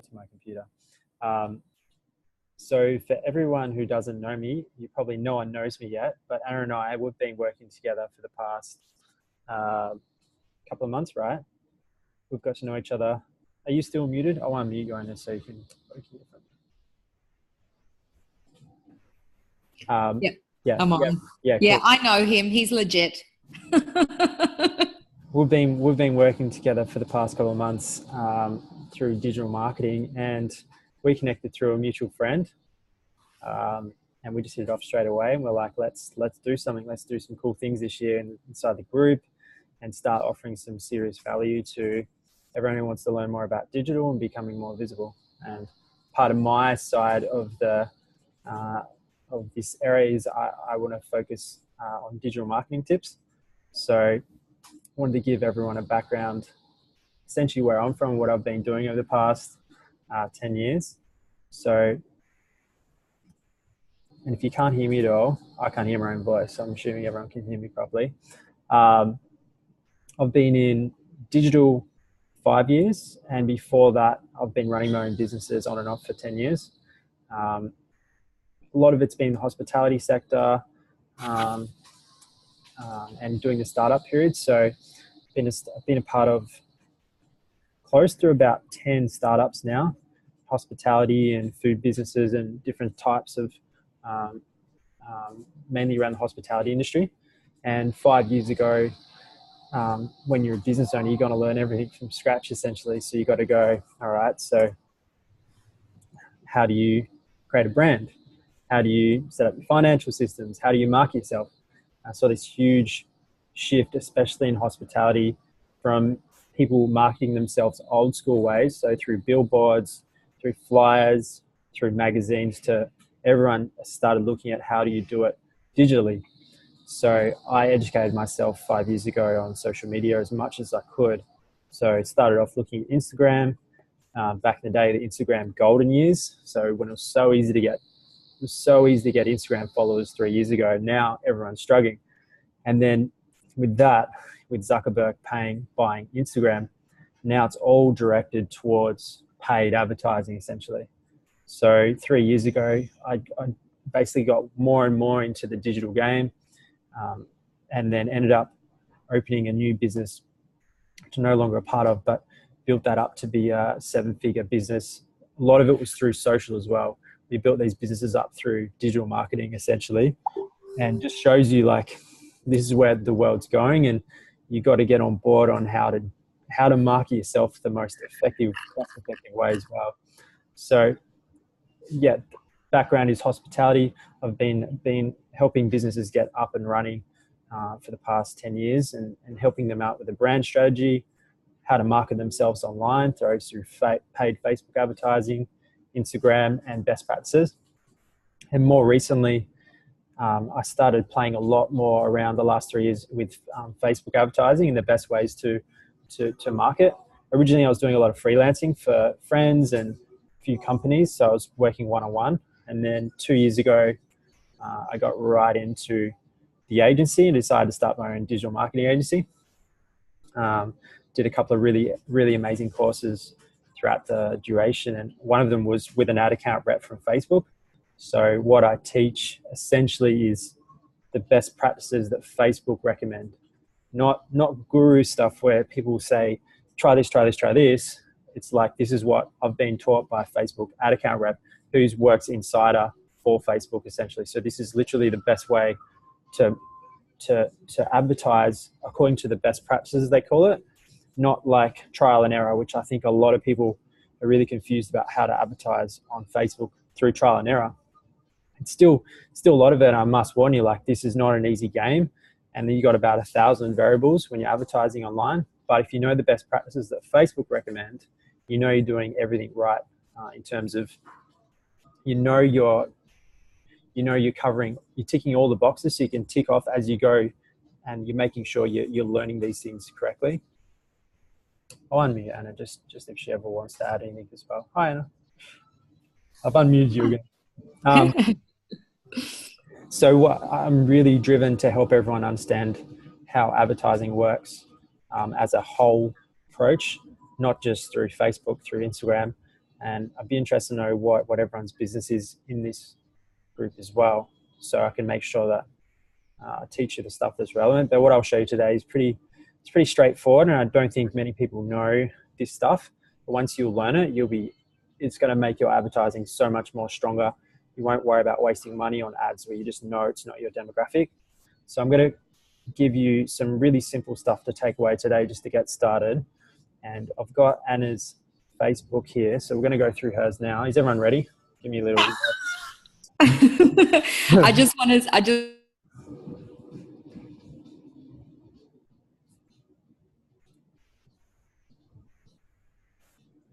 to my computer. So for everyone who doesn't know me, no one knows me yet, but Anna and I, we've been working together for the past couple of months, right? We've got to know each other. Are you still muted? I want to mute you, Anna, so you can hear from me. Yeah, I'm on. Yeah, yeah, cool. I know him. He's legit. We've been working together for the past couple of months through digital marketing, and we connected through a mutual friend, and we just hit it off straight away. And we're like, let's do something. Let's do some cool things this year inside the group, and start offering some serious value to everyone who wants to learn more about digital and becoming more visible. And part of my side of this area is I want to focus on digital marketing tips. So I wanted to give everyone a background, essentially where I'm from, what I've been doing over the past 10 years. So, and if you can't hear me at all, I can't hear my own voice, so I'm assuming everyone can hear me properly. I've been in digital 5 years, and before that, I've been running my own businesses on and off for 10 years. A lot of it's been the hospitality sector, and doing the startup period. So I've been a part of close to about 10 startups now, hospitality and food businesses and different types of, mainly around the hospitality industry. And 5 years ago, when you're a business owner, you're going to learn everything from scratch, essentially. So you got to go, all right, so how do you create a brand? How do you set up your financial systems? How do you market yourself? I saw this huge shift, especially in hospitality, from people marketing themselves old school ways, so through billboards, through flyers, through magazines, to everyone started looking at how do you do it digitally. So I educated myself 5 years ago on social media as much as I could. So I started off looking at Instagram. Back in the day, the Instagram golden years. So when it was so easy to get Instagram followers 3 years ago. Now everyone's struggling. And then with that, with Zuckerberg buying Instagram, now it's all directed towards paid advertising, essentially. So 3 years ago, I basically got more and more into the digital game, and then ended up opening a new business, which I'm no longer a part of, but built that up to be a 7-figure business. A lot of it was through social as well. We built these businesses up through digital marketing, essentially, and just shows you like this is where the world's going, and you got to get on board on how to market yourself the most effective way as well. So yeah, background is hospitality. I've been helping businesses get up and running for the past 10 years, and helping them out with a brand strategy, how to market themselves online through paid Facebook advertising, Instagram, and best practices. And more recently, I started playing a lot more around the last 3 years with Facebook advertising and the best ways to market. Originally, I was doing a lot of freelancing for friends and a few companies, so I was working one-on-one. And then 2 years ago, I got right into the agency and decided to start my own digital marketing agency. Did a couple of really, really amazing courses throughout the duration, and one of them was with an ad account rep from Facebook. So what I teach essentially is the best practices that Facebook recommend, not guru stuff where people say, try this, try this, try this. It's like, this is what I've been taught by a Facebook ad account rep who works insider for Facebook, essentially. So this is literally the best way to advertise according to the best practices, they call it, not like trial and error, which I think a lot of people are really confused about how to advertise on Facebook through trial and error. It's still a lot of it. I must warn you, like, this is not an easy game. And then you got about 1,000 variables when you're advertising online. But if you know the best practices that Facebook recommend, you know you're doing everything right in terms of, you're ticking all the boxes so you can tick off as you go, and you're making sure you're learning these things correctly. I'll unmute Anna just if she ever wants to add anything as well. Hi, Anna. I've unmuted you again. So I'm really driven to help everyone understand how advertising works as a whole approach, not just through Facebook, through Instagram, And I'd be interested to know what everyone's business is in this group as well, so I can make sure that I teach you the stuff that's relevant. But what I'll show you today is it's pretty straightforward, and I don't think many people know this stuff. But once you learn it, it's going to make your advertising so much more stronger. You won't worry about wasting money on ads where you just know it's not your demographic. So I'm going to give you some really simple stuff to take away today just to get started. And I've got Anna's Facebook here, so we're going to go through hers now. Is everyone ready? Give me a little. I just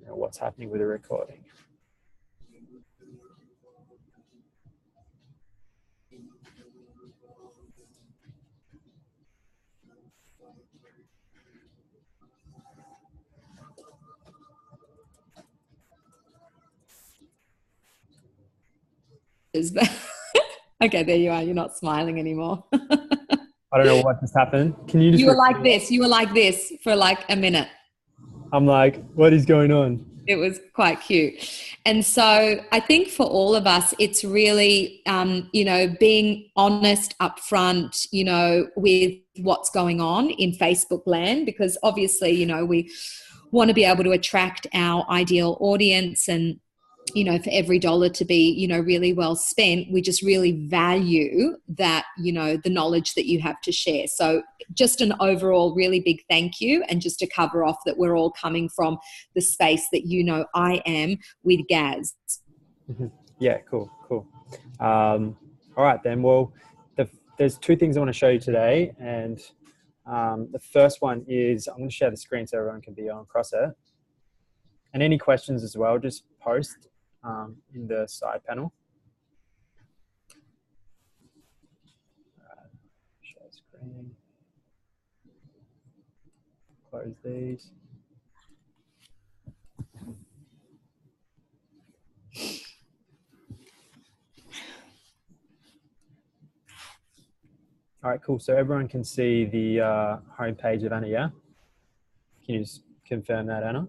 what's happening with the recording. Okay, there you are. You're not smiling anymore. I don't know what just happened. Can you just? You were like this. You were like this for like a minute. I'm like, what is going on? It was quite cute. And so I think for all of us, it's really, being honest upfront, with what's going on in Facebook land, because obviously, we want to be able to attract our ideal audience, and for every dollar to be, really well spent, we just really value that, the knowledge that you have to share. So just an overall really big thank you, and just to cover off that we're all coming from the space that, I am with Gaz. Mm-hmm. Yeah, cool. All right then. Well, there's two things I want to show you today. And the first one is I'm going to share the screen so everyone can be on across it. And any questions as well, just post in the side panel. Share screen. Close these. All right, cool. So everyone can see the homepage of Anna, yeah? Can you just confirm that, Anna?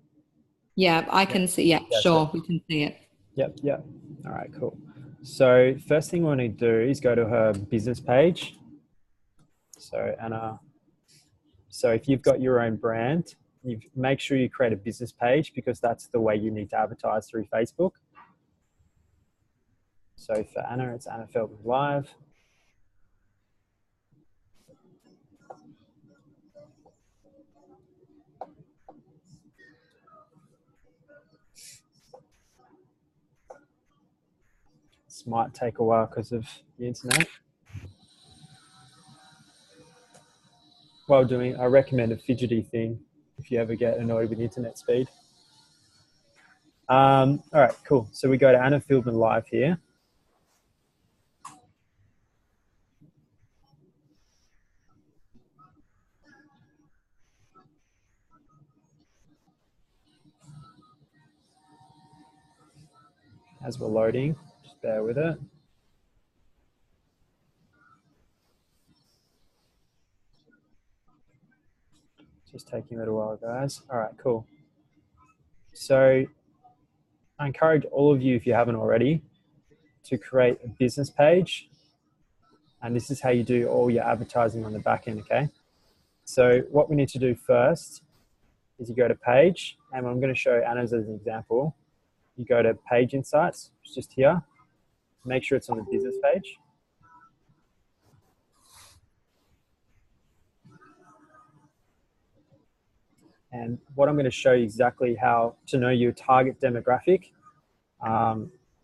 Yeah, I can see. Yeah, sure. We can see it. Yep. All right, cool. So first thing we want to do is go to her business page. So Anna, so if you've got your own brand, you make sure you create a business page, because that's the way you need to advertise through Facebook. So for Anna, it's Anna Feldman Live. This might take a while because of the internet. While doing, I recommend a fidgety thing if you ever get annoyed with internet speed. All right, cool. So we go to Anna Feldman Live here. As we're loading, just bear with it. Just taking a little while, guys. All right, cool. So I encourage all of you, if you haven't already, to create a business page. And this is how you do all your advertising on the back end, okay? So what we need to do first is you go to page, and I'm going to show Anna's as an example. You go to page insights, it's just here. Make sure it's on the business page. And what I'm going to show you exactly how to know your target demographic.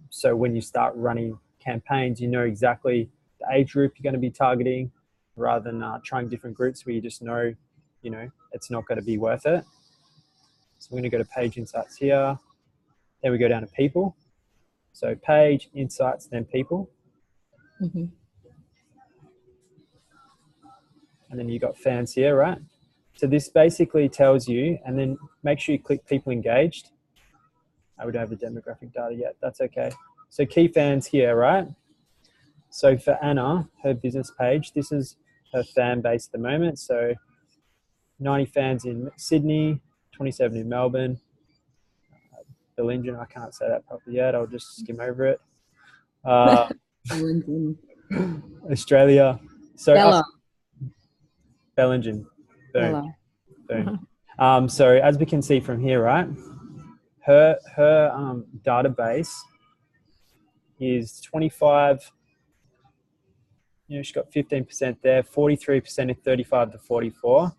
So when you start running campaigns, you know exactly the age group you're going to be targeting, rather than trying different groups where you just know, it's not going to be worth it. So we're going to go to page insights here. Then we go down to people. So page, insights, then people. Mm-hmm. And then you got fans here, right? So this basically tells you, and then make sure you click people engaged. We don't have the demographic data yet. That's okay. So key fans here, right? So for Anna, her business page, this is her fan base at the moment. So 90 fans in Sydney, 27 in Melbourne, Bellingen. I can't say that properly yet. I'll just skim over it. Uh, Australia. So Bella. Bellingen. Boom. Bella. Boom. So as we can see from here, right, her database is 25. She's got 15% there, 43% at 35 to 44,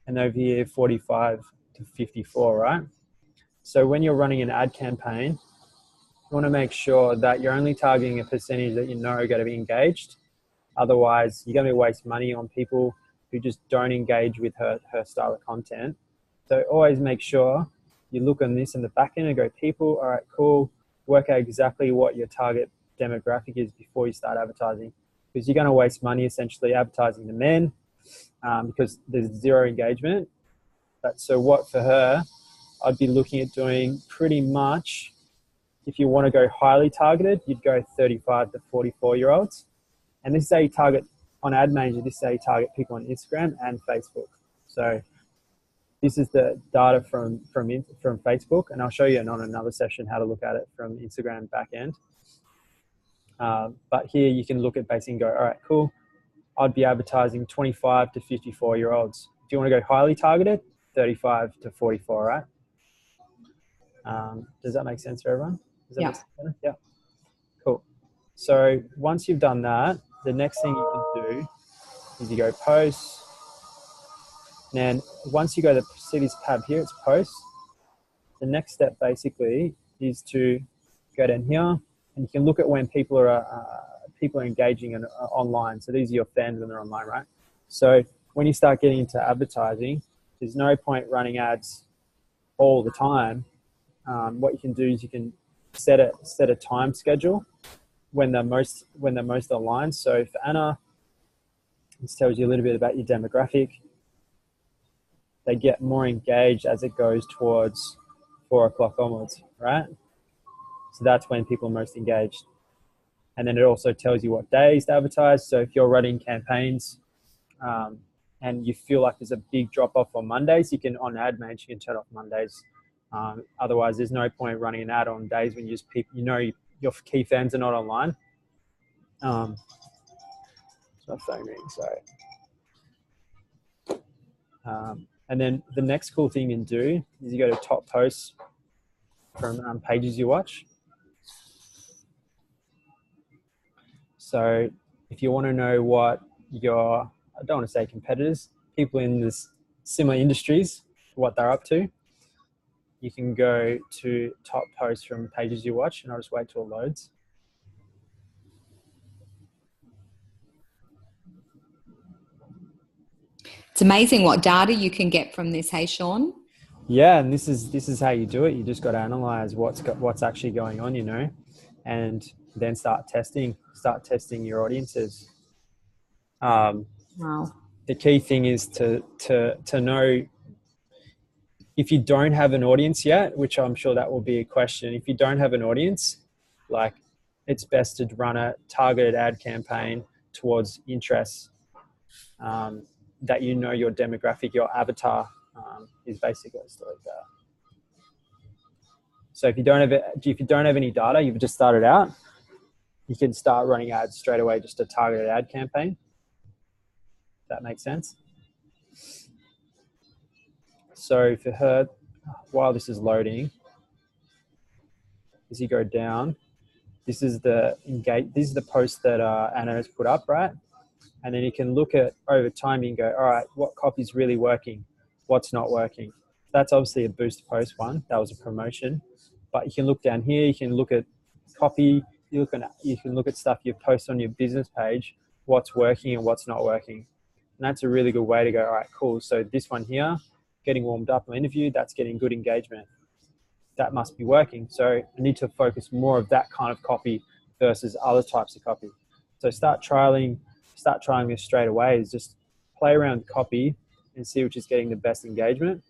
and over here 45 to 54, right? So when you're running an ad campaign, you want to make sure that you're only targeting a percentage that you know are going to be engaged. Otherwise, you're going to waste money on people who just don't engage with her style of content. So always make sure you look on this in the back end and go, people, all right, cool. Work out exactly what your target demographic is before you start advertising. Because you're going to waste money essentially advertising to men because there's zero engagement. But so what for her, I'd be looking at doing pretty much, if you want to go highly targeted, you'd go 35 to 44-year-olds. And this is how you target on Ad Manager, this is how you target people on Instagram and Facebook. So this is the data from Facebook, and I'll show you on another session how to look at it from Instagram back end. But here you can look at basically and go, all right, cool. I'd be advertising 25 to 54-year-olds. If you want to go highly targeted, 35 to 44, right? Does that make sense for everyone? Yeah. Yeah. Cool. So once you've done that, the next thing you can do is you go posts. And once you go to see this tab here, it's posts. The next step basically is to go down here, and you can look at when people are engaging online. So these are your fans when they're online, right? So when you start getting into advertising, there's no point running ads all the time. What you can do is you can set a time schedule when they're most aligned. So for Anna, this tells you a little bit about your demographic. They get more engaged as it goes towards 4 o'clock onwards, right? So that's when people are most engaged. And then it also tells you what days to advertise. So if you're running campaigns and you feel like there's a big drop off on Mondays, you can, on Ad Manager, you can turn off Mondays. Otherwise, there's no point running an ad on days when your key fans are not online. It's not phone ring, sorry. And then the next cool thing you can do is you go to top posts from pages you watch. So if you want to know what I don't want to say competitors, people in this similar industries, what they're up to, you can go to top posts from pages you watch, and I'll just wait till it loads. It's amazing what data you can get from this, hey Sean? Yeah, and this is how you do it. You just got to analyze what's actually going on, and then start testing your audiences. Wow. The key thing is to know if you don't have an audience yet, which I'm sure that will be a question. If you don't have an audience, like, it's best to run a targeted ad campaign towards interests that your demographic, your avatar is basically stuff like that. So if you don't have any data, you've just started out, you can start running ads straight away, just a targeted ad campaign. That makes sense. So for her, while this is loading, as you go down, this is the post that Anna has put up, right? And then you can look at over time, you can go, all right, what copy's really working? What's not working? That's obviously a boost post one. That was a promotion. But you can look down here, you can look at copy, you can look at stuff you post on your business page, what's working and what's not working. And that's a really good way to go, all right, cool. So this one here, getting warmed up or interviewed, that's getting good engagement. That must be working. So I need to focus more of that kind of copy versus other types of copy. So start trialing this straight away. Is just play around with copy and see which is getting the best engagement.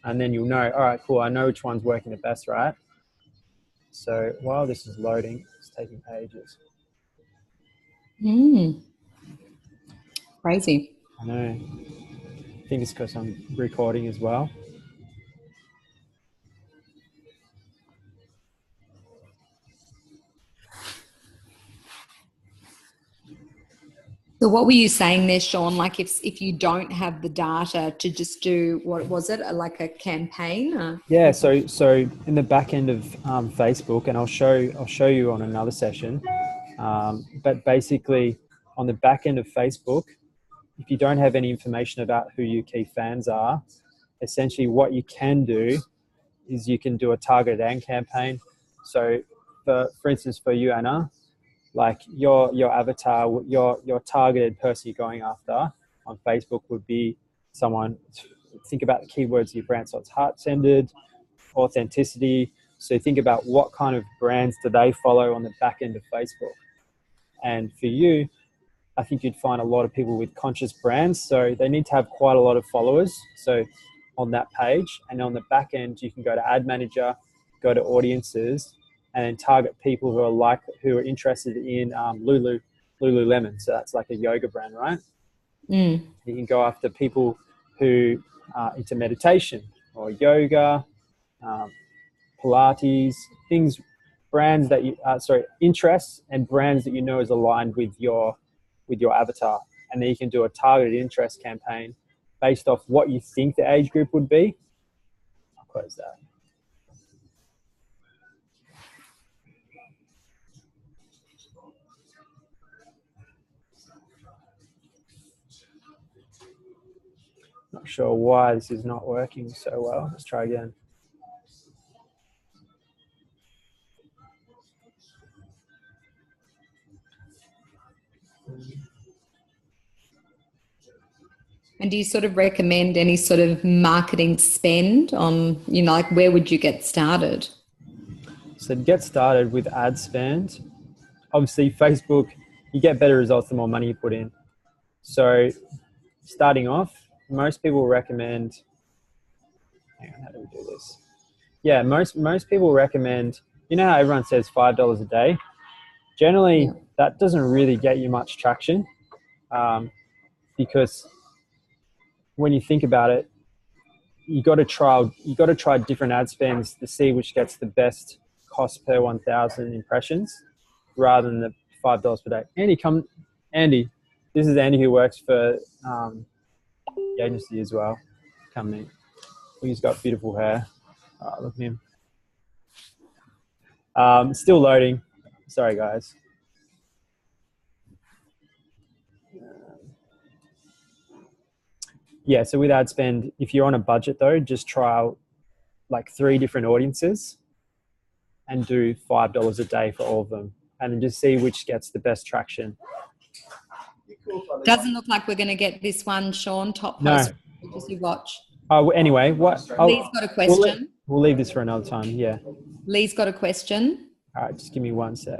And then you'll know, all right, cool, I know which one's working the best, right? So while this is loading, it's taking ages. Crazy. I know. I think it's because I'm recording as well. So what were you saying there, Sean? Like if you don't have the data to just do, what was it, like a campaign? Yeah, so in the back end of Facebook, and I'll show you on another session. But basically, on the back end of Facebook, if you don't have any information about who your key fans are, essentially what you can do is you can do a targeted ad campaign. So, for instance, for you, Anna, like your avatar, your targeted person you're going after on Facebook would be someone. Think about the keywords of your brand. So it's heart-centered, authenticity. So think about what kind of brands do they follow on the back end of Facebook. And for you, I think you'd find a lot of people with conscious brands. So they need to have quite a lot of followers. So on that page, and on the back end, you can go to Ad Manager, go to Audiences, and then target people who are interested in Lululemon. So that's like a yoga brand, right? Mm. You can go after people who are into meditation or yoga, Pilates, brands that interests and brands that you know is aligned with your avatar. And then you can do a targeted interest campaign based off what you think the age group would be. I'll close that. Not sure why this is not working so well. Let's try again. And do you sort of recommend any sort of marketing spend on, like where would you get started? So to get started with ad spend, obviously Facebook, you get better results the more money you put in. So starting off, most people recommend, hang on, how do we do this? Yeah, most people recommend, how everyone says $5 a day? Generally, that doesn't really get you much traction because when you think about it, you got to try different ad spends to see which gets the best cost per 1,000 impressions rather than the $5 per day. Andy, this is Andy who works for the agency as well. Come in. He's got beautiful hair. Look at him. Still loading. Sorry, guys. Yeah, so with ad spend, if you're on a budget though, just try like 3 different audiences and do $5 a day for all of them, and then just see which gets the best traction. Doesn't look like we're going to get this one, Sean. Top post you watch. Oh, anyway, Lee's got a question. We'll leave this for another time. Yeah. Lee's got a question. All right, just give me 1 sec.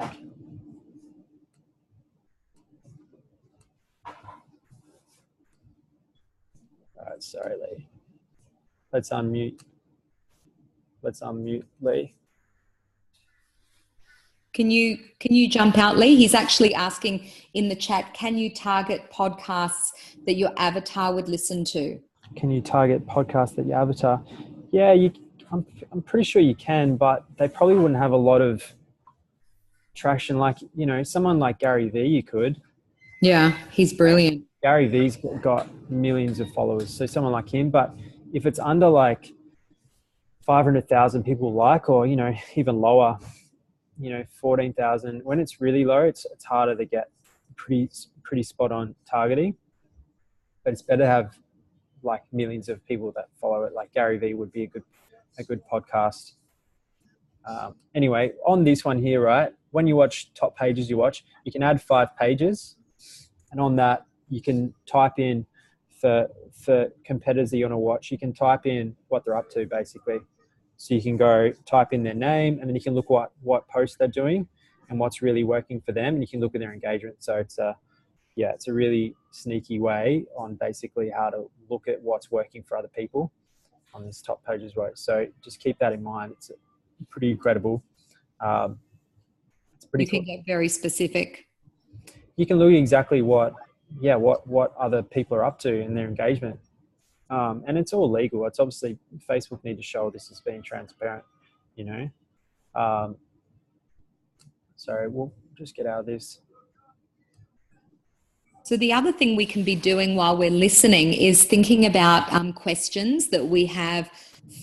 All right, sorry, Lee. Let's unmute Lee. Can you jump out, Lee? He's actually asking in the chat, can you target podcasts that your avatar would listen to? Can you target podcasts that your avatar? Yeah, I'm pretty sure you can, but they probably wouldn't have a lot of traction. Like, someone like Gary Vee, you could. Yeah, he's brilliant. Gary Vee's got millions of followers, so someone like him. But if it's under like 500,000 people or even lower, 14,000. When it's really low, it's harder to get pretty spot on targeting. But it's better to have like millions of people that follow it. Like Gary Vee would be a good podcast. Anyway, on this one here, right? When you watch top pages, you can add 5 pages, and on that you can type in for competitors that you want to watch. You can type in what they're up to, basically. So you can go type in their name, and then you can look what posts they're doing and what's really working for them, and you can look at their engagement. So it's a really sneaky way on basically how to look at what's working for other people on this top pages row. So just keep that in mind. It's pretty incredible. It's pretty. You can get very specific. You can look at exactly what other people are up to in their engagement. And it's all legal. It's obviously Facebook need to show this as being transparent, Sorry, we'll just get out of this. So the other thing we can be doing while we're listening is thinking about questions that we have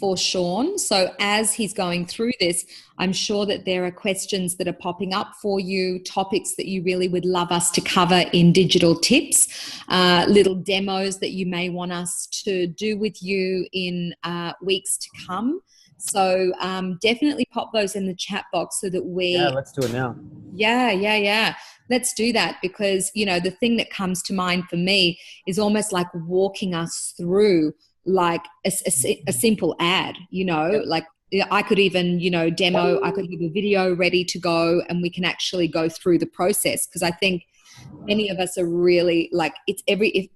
for Sean. So as he's going through this, I'm sure that there are questions that are popping up for you, topics that you really would love us to cover in digital tips, little demos that you may want us to do with you in weeks to come. So definitely pop those in the chat box so that Yeah, let's do it now. Yeah. Let's do that, because, you know, the thing that comes to mind for me is almost like walking us through like a simple ad, you know, Yep. like I could even, you know, demo, I could have a video ready to go and we can actually go through the process. Because I think many of us are really like,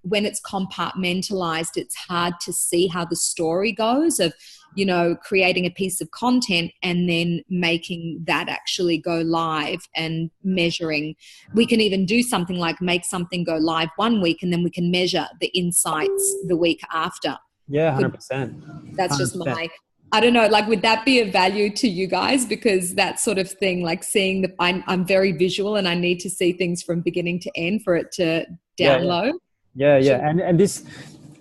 when it's compartmentalized, it's hard to see how the story goes of, you know, creating a piece of content and then making that actually go live and measuring. We can even do something like make something go live one week and then we can measure the insights the week after. Yeah, 100%. That's just 100%. I don't know, like, would that be of value to you guys? Because that sort of thing, like seeing I'm very visual and I need to see things from beginning to end for it to download. Yeah. And this,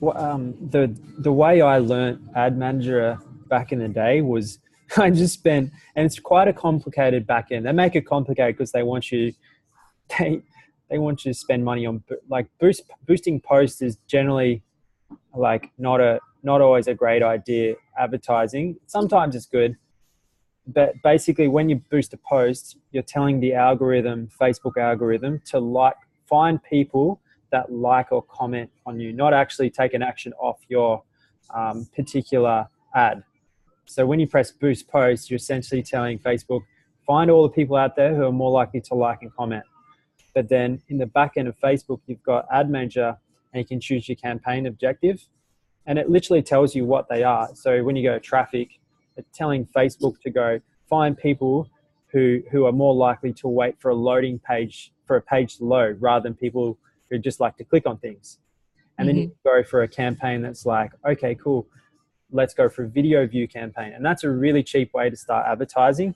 the way I learnt Ad Manager back in the day was I just spent, and it's quite a complicated back end. They make it complicated because they want you to spend money on, like, boosting posts is generally like not always a great idea. Advertising, sometimes it's good, but basically when you boost a post, you're telling the Facebook algorithm to find people that like or comment on you, not actually take an action off your particular ad. So when you press boost post, you're essentially telling Facebook, find all the people out there who are more likely to like and comment. But then in the back end of Facebook, you've got Ad Manager and you can choose your campaign objective. And it literally tells you what they are. So when you go to traffic, it's telling Facebook to go find people who are more likely to wait for a page to load rather than people who just like to click on things. And then you go for a campaign that's like, okay, cool, let's go for a video view campaign. And that's a really cheap way to start advertising.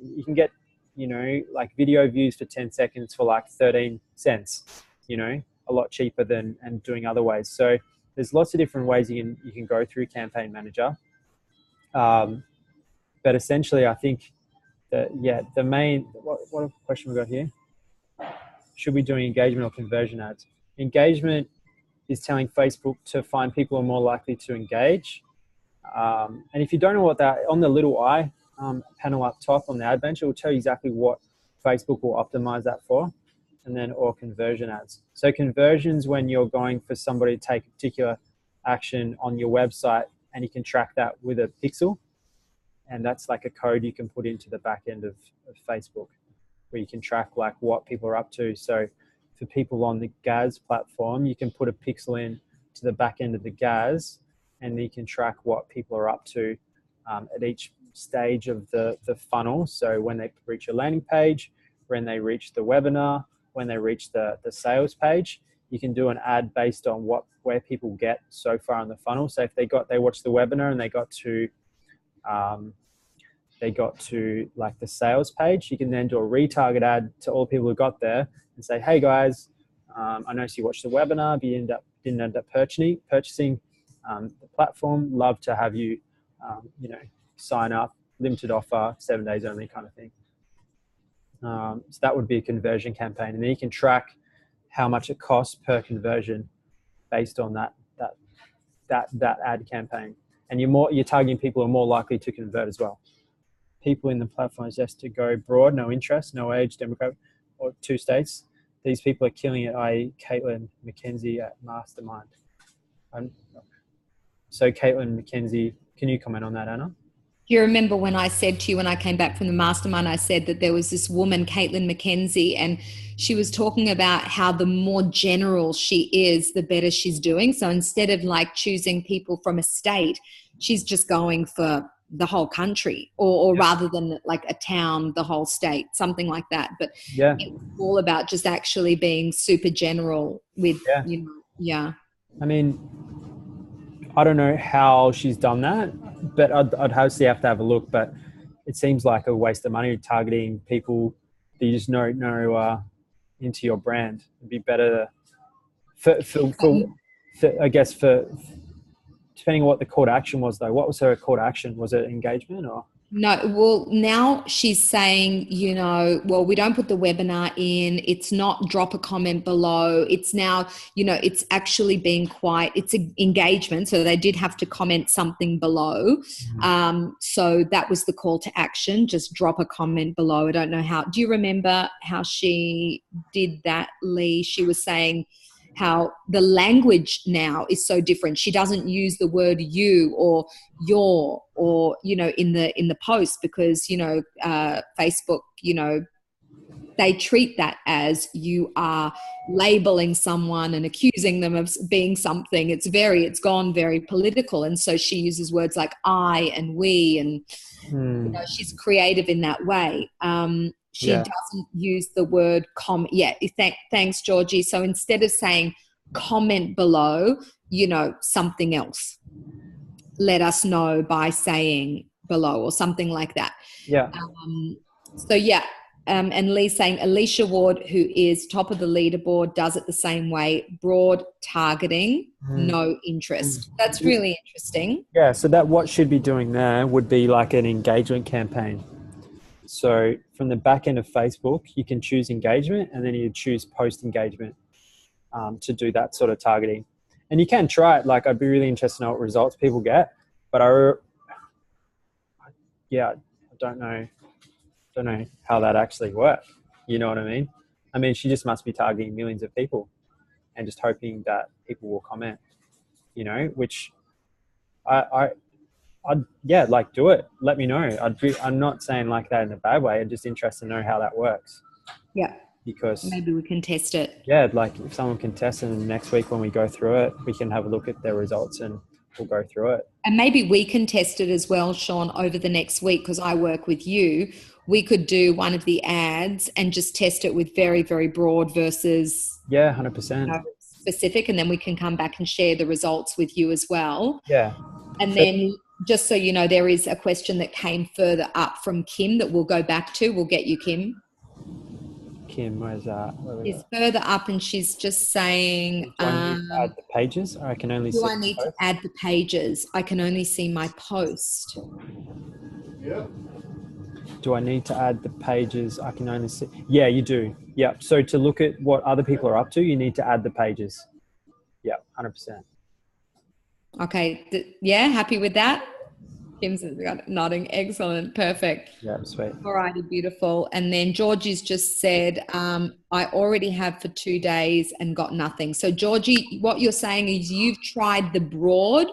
You can get, you know, like video views for 10 seconds for like 13 cents, you know, a lot cheaper than doing other ways. So there's lots of different ways you can go through Campaign Manager. But essentially, I think that, the main, what question we got here? Should we be doing engagement or conversion ads? Engagement is telling Facebook to find people who are more likely to engage. And if you don't know what that, on the little eye panel up top on the ad bench, it will tell you exactly what Facebook will optimize that for. And then, or conversion ads. So conversions, when you're going for somebody to take a particular action on your website, and you can track that with a pixel. And that's like a code you can put into the back end of Facebook, where you can track like what people are up to. So for people on the GAS platform, you can put a pixel in to the back end of the GAS, and you can track what people are up to at each stage of the funnel. So when they reach a landing page, when they reach the webinar, when they reach the sales page, you can do an ad based on where people get so far in the funnel. So if they watched the webinar and they got to like the sales page, you can then do a retarget ad to all the people who got there and say, hey guys, I noticed you watched the webinar, but you didn't end up purchasing the platform. Love to have you, sign up, limited offer, 7 days only kind of thing. So that would be a conversion campaign, and then you can track how much it costs per conversion based on that ad campaign. And you're targeting people who are more likely to convert as well. People in the platform is just to go broad, no interest, no age, demographic, or 2 states. These people are killing it, i.e. Caitlin McKenzie at Mastermind. So Caitlin McKenzie, can you comment on that, Anna? Do you remember when I said to you, when I came back from the mastermind, I said that there was this woman, Caitlin McKenzie, and she was talking about how the more general she is, the better she's doing. So instead of like choosing people from a state, she's just going for the whole country, or rather than like a town, the whole state, something like that. But it's all about just actually being super general with, I mean, I don't know how she's done that, but I'd obviously have to have a look. But it seems like a waste of money targeting people that you just know into your brand. It'd be better to I guess for depending on what the call to action was though, what was her call to action? Was it engagement or? No, well, now she's saying, well, we don't put the webinar in. It's not drop a comment below. It's now, it's actually being it's an engagement. So they did have to comment something below. So that was the call to action. Just drop a comment below. I don't know how. Do you remember how she did that, Lee? She was saying how the language now is so different. She doesn't use the word you or your or in the post because Facebook they treat that as you are labeling someone and accusing them of being something. It's gone very political, and so she uses words like I and we, and she's creative in that way. She doesn't use the word thanks, Georgie. So instead of saying comment below, something else. Let us know by saying below or something like that. Yeah. And Lee's saying Alicia Ward, who is top of the leaderboard, does it the same way. Broad targeting, no interest. That's really interesting. Yeah. So that what should be doing there would be like an engagement campaign. So from the back end of Facebook, you can choose engagement and then you choose post engagement to do that sort of targeting. And you can try it. Like I'd be really interested to know what results people get, but I don't know how that actually works. You know what I mean? I mean, she just must be targeting millions of people and just hoping that people will comment, which I'd do it. Let me know. I'm not saying like that in a bad way. I'm just interested to know how that works. Yeah. Because maybe we can test it. Yeah, like if someone can test it, and next week when we go through it, we can have a look at their results and we'll go through it. And maybe we can test it as well, Sean, over the next week because I work with you. We could do one of the ads and just test it with very, very broad versus 100% specific, and then we can come back and share the results with you as well. Yeah. And then just so you know, there is a question that came further up from Kim that we'll go back to. We'll get you, Kim. Kim, where's that? It's further up and she's just saying... Do I need to add the pages? Or I can only see... Do I need to add the pages? I can only see my post. Yeah. Do I need to add the pages? I can only see... Yeah, you do. Yeah. So to look at what other people are up to, you need to add the pages. Yeah, 100%. Okay. Happy with that? Kim's nodding. Excellent. Perfect. Yeah, sweet. All righty, beautiful. And then Georgie's just said, I already have for 2 days and got nothing. So Georgie, what you're saying is you've tried the broad.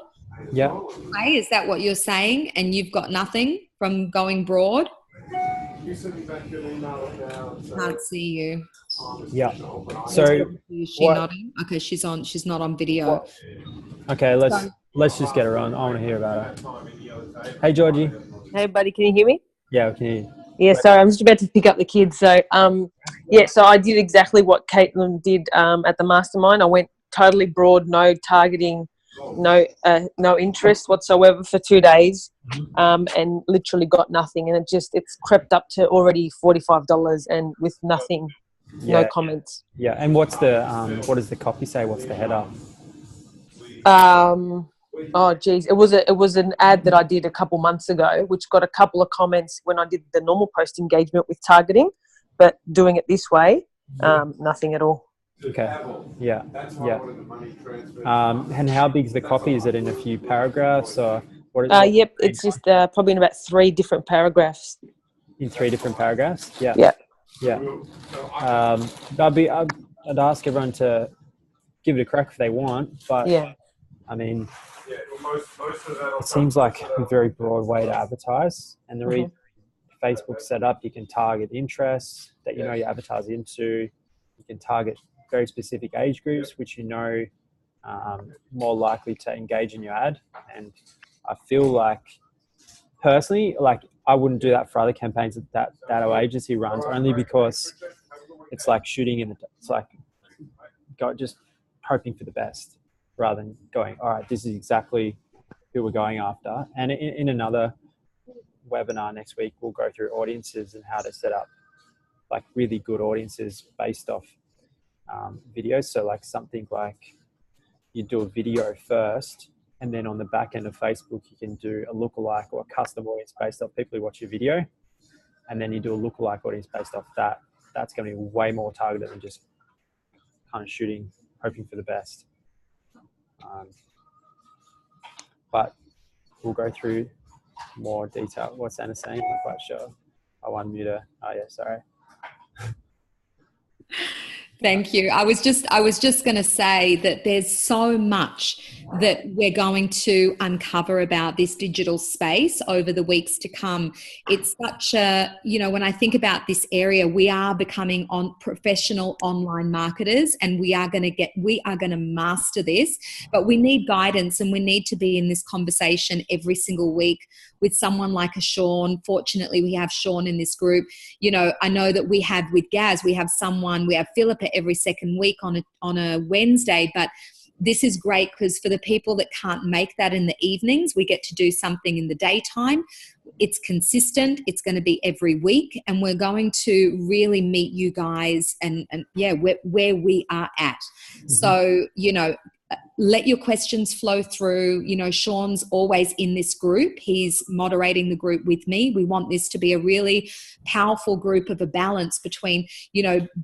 Yeah. Okay, is that what you're saying? And you've got nothing from going broad? You sent me back your email now. Can't see you. Yeah. So is she nodding? Okay, she's not on video. Okay, let's just get her on. I want to hear about her. Hey, Georgie. Hey, buddy, can you hear me? Yeah, we can hear you. Yeah, sorry, I'm just about to pick up the kids. So, so I did exactly what Caitlin did at the mastermind. I went totally broad, no targeting, no interest whatsoever for 2 days, and literally got nothing. And it's crept up to already $45 and with nothing, no comments. Yeah, and what's the what does the copy say? What's the header? Oh geez, it was an ad that I did a couple months ago, which got a couple of comments when I did the normal post engagement with targeting, but doing it this way, nothing at all. Okay. Yeah. And how big is the copy? Is it in a few paragraphs or what? Yep, it's just probably in about 3 different paragraphs. In 3 different paragraphs. Yeah. Yeah. Yeah. I'd ask everyone to give it a crack if they want, but I mean, it seems like a very broad way to advertise, and the reason Facebook's set up, you can target interests that you advertise into. You can target very specific age groups, which more likely to engage in your ad. And I feel like, personally, I wouldn't do that for other campaigns that our agency runs, only because it's like shooting it's like just hoping for the best rather than going, all right, this is exactly who we're going after. And in another webinar next week, we'll go through audiences and how to set up like really good audiences based off videos. So like something like you do a video first, and then on the back end of Facebook, you can do a lookalike or a custom audience based off people who watch your video. And then you do a lookalike audience based off that. That's going to be way more targeted than just kind of shooting, hoping for the best. But we'll go through more detail. What's Anna saying? I'm quite sure. I'll unmute her. Oh yeah, sorry. Thank you. I was just going to say that there's so much that we're going to uncover about this digital space over the weeks to come. It's such a, when I think about this area, we are becoming professional online marketers, and we are going to master this, but we need guidance, and we need to be in this conversation every single week with someone like a Sean. Fortunately, we have Sean in this group. I know that we have with Gaz, we have Philippa every second week on a Wednesday, but this is great because for the people that can't make that in the evenings, we get to do something in the daytime. It's consistent. It's going to be every week, and we're going to really meet you guys and where we are at. Mm-hmm. So, let your questions flow through. Sean's always in this group. He's moderating the group with me. We want this to be a really powerful group of a balance between,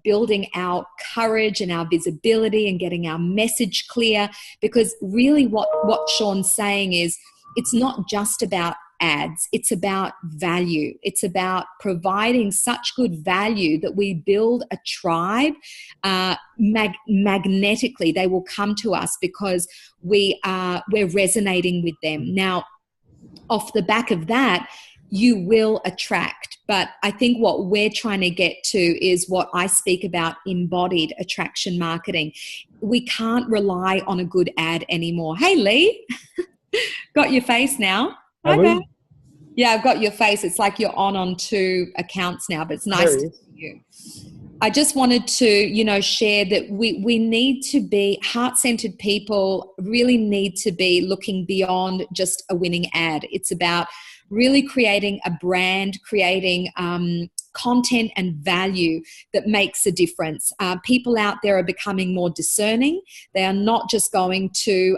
building our courage and our visibility and getting our message clear, because really what Sean's saying is it's not just about ads. It's about value. It's about providing such good value that we build a tribe. Magnetically, they will come to us because we're resonating with them. Now, off the back of that, you will attract. But I think what we're trying to get to is what I speak about, embodied attraction marketing. We can't rely on a good ad anymore. Hey, Lee, got your face now. Okay. Yeah, I've got your face. It's like you're on 2 accounts now, but it's nice to see you. I just wanted to, share that we need to be heart-centered people, really need to be looking beyond just a winning ad. It's about really creating a brand, creating content and value that makes a difference. People out there are becoming more discerning. They are not just going to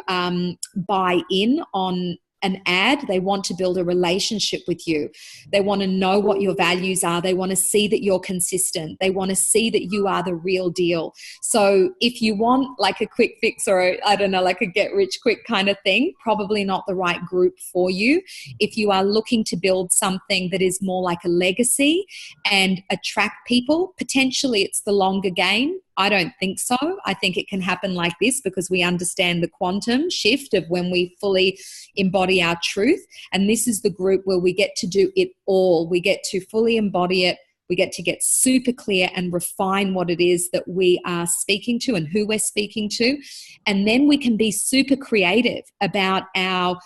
buy in on an ad. They want to build a relationship with you. They want to know what your values are. They want to see that you're consistent. They want to see that you are the real deal. So if you want like a quick fix or like a get rich quick kind of thing, probably not the right group for you. If you are looking to build something that is more like a legacy and attract people, potentially it's the longer game. I don't think so. I think it can happen like this because we understand the quantum shift of when we fully embody our truth. And this is the group where we get to do it all. We get to fully embody it. We get to get super clear and refine what it is that we are speaking to and who we're speaking to. And then we can be super creative about our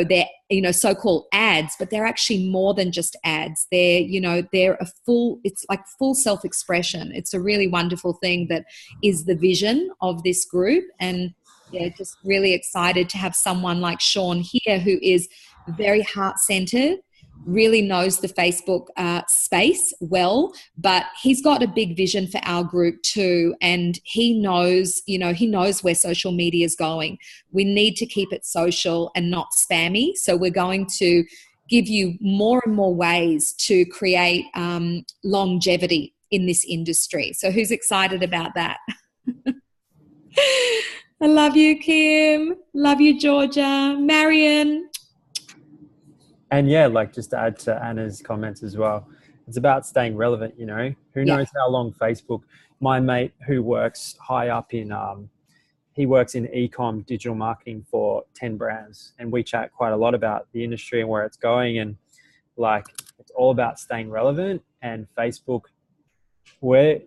their so-called ads, but they're actually more than just ads. They're it's like full self-expression. It's a really wonderful thing that is the vision of this group. And just really excited to have someone like Sean here who is very heart-centered, really knows the Facebook space well, but he's got a big vision for our group too. And he knows where social media is going. We need to keep it social and not spammy. So we're going to give you more and more ways to create longevity in this industry. So who's excited about that? I love you, Kim. Love you, Georgia. Marion. And just to add to Anna's comments as well, it's about staying relevant, who knows how long Facebook, my mate who works high up he works in e-com digital marketing for 10 brands. And we chat quite a lot about the industry and where it's going. And it's all about staying relevant. And Facebook, where,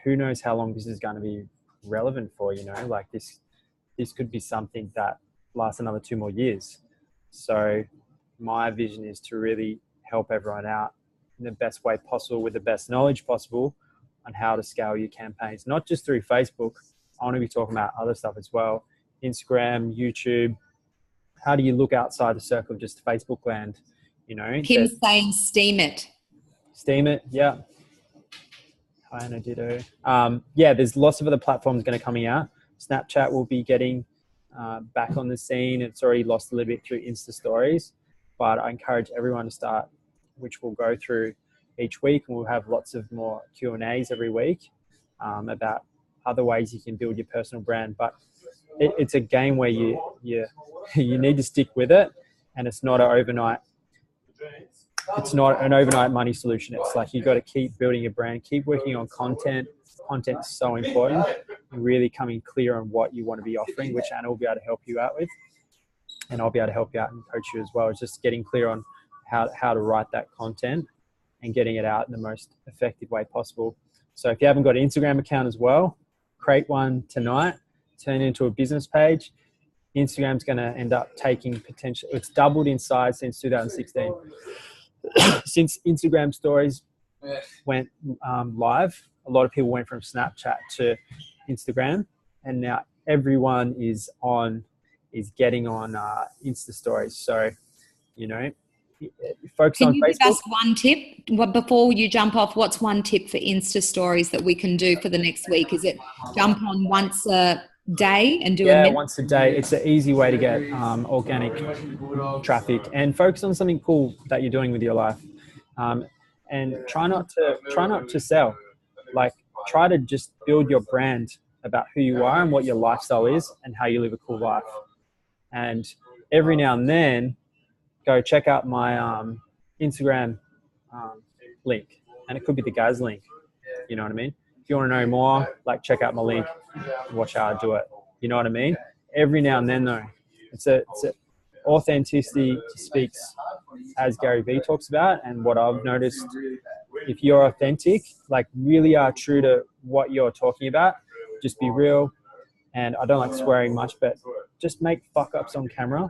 who knows how long this is going to be relevant for, this could be something that lasts another 2 more years. So my vision is to really help everyone out in the best way possible with the best knowledge possible on how to scale your campaigns, not just through Facebook. I want to be talking about other stuff as well. Instagram, YouTube. How do you look outside the circle of just Facebook land? Kim's saying steam it. Steam it, yeah. Hi, Anna Ditto. Yeah, there's lots of other platforms going to coming out. Snapchat will be getting back on the scene. It's already lost a little bit through Insta stories, but I encourage everyone to start, which we'll go through each week, and we'll have lots of more Q&As every week about other ways you can build your personal brand. But it's a game where you need to stick with it, and it's not an overnight money solution. It's like you got to keep building your brand, keep working on content. Content's so important, and really coming clear on what you want to be offering, which Anna will be able to help you out with, and I'll be able to help you out and coach you as well. It's just getting clear on how to write that content and getting it out in the most effective way possible. So if you haven't got an Instagram account as well, create one tonight, turn it into a business page. Instagram's going to end up taking potential. It's doubled in size since 2016. Since Instagram stories went live, a lot of people went from Snapchat to Instagram, and now everyone is getting on Insta stories. So, focus on Facebook. Can you give us one tip before you jump off? What's one tip for Insta stories that we can do for the next week? Is it jump on once a day and do a minute? Once a day. It's an easy way to get organic traffic, and focus on something cool that you're doing with your life, and try not to sell. Like, try to just build your brand about who you are and what your lifestyle is and how you live a cool life. And every now and then, go check out my Instagram link, and it could be the Gaz link. You know what I mean? If you want to know more, check out my link, watch how I do it. You know what I mean? Every now and then, though, it's authenticity speaks, as Gary Vee talks about. And what I've noticed, if you're authentic, really are true to what you're talking about, just be real. And I don't like swearing much, but just make fuck ups on camera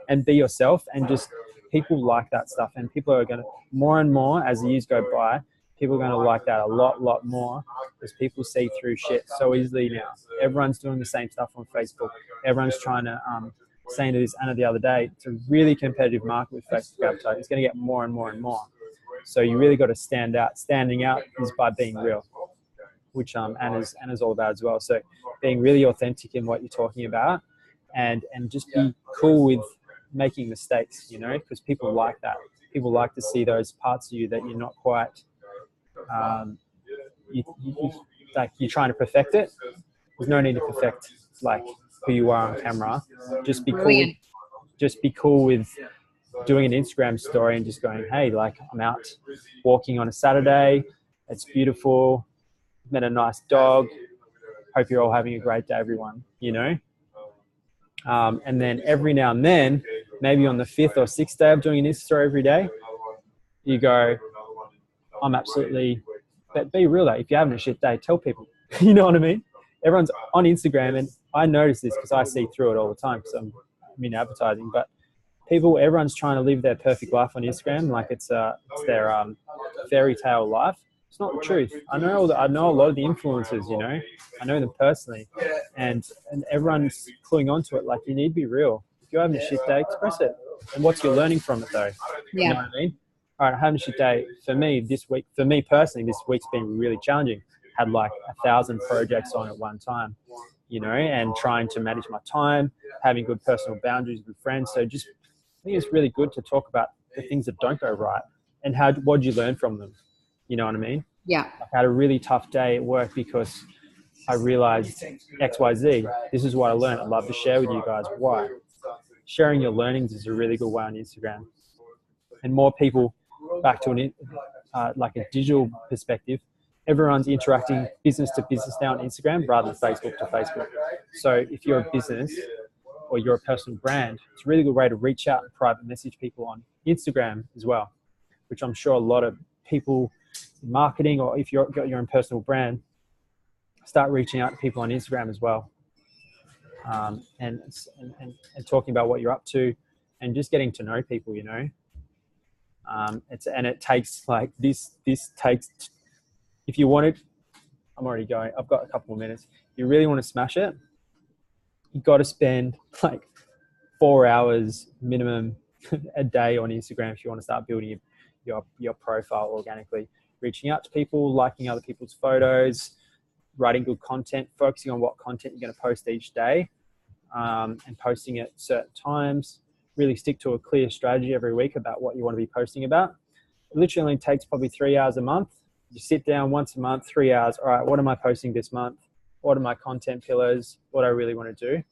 and be yourself. And just people like that stuff. And people are going to, more and more as the years go by, people are going to like that a lot more, because people see through shit so easily now. Everyone's doing the same stuff on Facebook. Everyone's trying to, saying to this Anna the other day, it's a really competitive market with Facebook advertising. It's going to get more and more and more. So you really got to stand out. Standing out is by being real, which Anna's all about as well. So being really authentic in what you're talking about, and just be cool with making mistakes, because people like that. People like to see those parts of you that you're not quite, you're trying to perfect it. There's no need to perfect who you are on camera. Just be cool. Just be cool with doing an Instagram story and just going, hey, I'm out walking on a Saturday. It's beautiful. Met a nice dog. Hope you're all having a great day, everyone. And then every now and then, maybe on the 5th or 6th day of doing an Insta story every day, you go, I'm absolutely, but be real though. If you're having a shit day, tell people. You know what I mean? Everyone's on Instagram, and I notice this because I see through it all the time because I'm in advertising. But everyone's trying to live their perfect life on Instagram, like it's their fairy tale life. It's not the truth. I know a lot of the influencers. I know them personally, and everyone's cluing onto it. You need to be real. If you're having a shit day, express it. And what's your learning from it, though? Yeah. You know what I mean? All right, having a shit day for me personally, this week's been really challenging. Had 1,000 projects on at one time, and trying to manage my time, having good personal boundaries with friends. So I think it's really good to talk about the things that don't go right and what did you learn from them? You know what I mean? Yeah. I had a really tough day at work because I realized XYZ. This is what I learned. I'd love to share with you guys why. Sharing your learnings is a really good way on Instagram. And more people, back to a digital perspective, everyone's interacting business to business now on Instagram rather than Facebook to Facebook. So if you're a business or you're a personal brand, it's a really good way to reach out and private message people on Instagram as well, which I'm sure a lot of people in marketing, or if you've got your own personal brand, start reaching out to people on Instagram as well. And talking about what you're up to and just getting to know people, it takes this takes, if you want it, I'm already going, I've got a couple more minutes. If you really want to smash it, you got to spend 4 hours minimum a day on Instagram if you want to start building your profile organically. reaching out to people, liking other people's photos, writing good content, focusing on what content you're going to post each day, and posting at certain times. Really stick to a clear strategy every week about what you want to be posting about. It literally only takes probably 3 hours a month. You sit down once a month, 3 hours. All right, what am I posting this month? What are my content pillars? What I really want to do?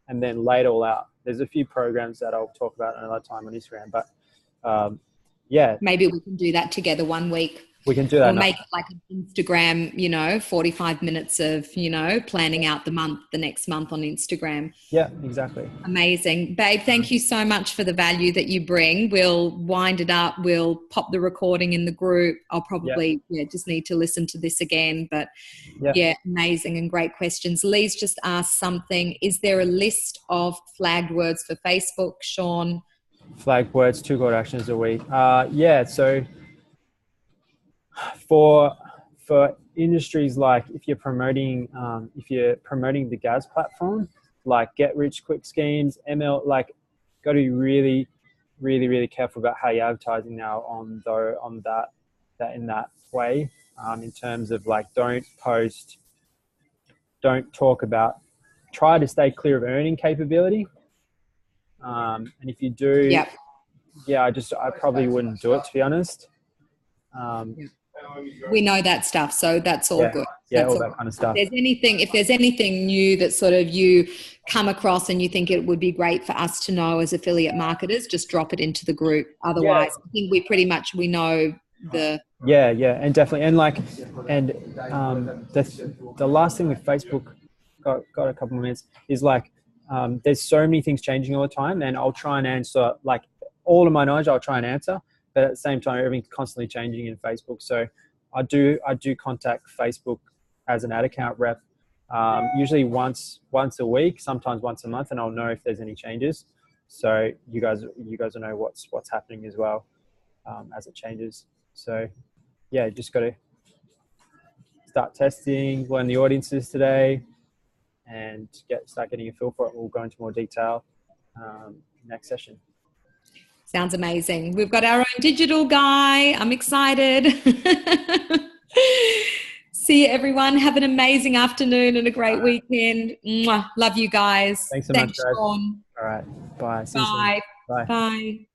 And then lay it all out. There's a few programs that I'll talk about another time on Instagram, but yeah. Maybe we can do that together one week. We can do that. Or make it like an Instagram, 45 minutes of, planning out the next month on Instagram. Yeah, exactly. Amazing. Babe, thank you so much for the value that you bring. We'll wind it up. We'll pop the recording in the group. I'll probably just need to listen to this again. But amazing and great questions. Lee's just asked something. Is there a list of flagged words for Facebook, Sean? Flagged words, 2 call to actions a week. So for industries like if you're promoting the GAS platform, like get rich quick schemes, ML, like got to be really, really, really careful about how you're advertising now on that in that way. In terms of like, don't talk about, try to stay clear of earning capability. And if you do, I probably wouldn't do it, to be honest. We know that stuff, so that's all good. Yeah, that's all that kind of stuff. If there's anything new that sort of you come across and you think it would be great for us to know as affiliate marketers, just drop it into the group. Otherwise, I think we know the... Yeah, and definitely. And the last thing with Facebook, got a couple of minutes, is like, there's so many things changing all the time, and I'll try and answer, like, all of my knowledge I'll try and answer, but at the same time, everything's constantly changing in Facebook. So I do contact Facebook as an ad account rep, usually once a week, sometimes once a month, and I'll know if there's any changes. So you guys will know what's happening as well, as it changes. So yeah, just got to start testing, learn the audiences today, and start getting a feel for it. We'll go into more detail next session. Sounds amazing. We've got our own digital guy. I'm excited. See you, everyone. Have an amazing afternoon and a great weekend. Mwah. Love you guys. Thanks so much, guys. Sean. All right. Bye. See you soon. Bye. Bye. Bye.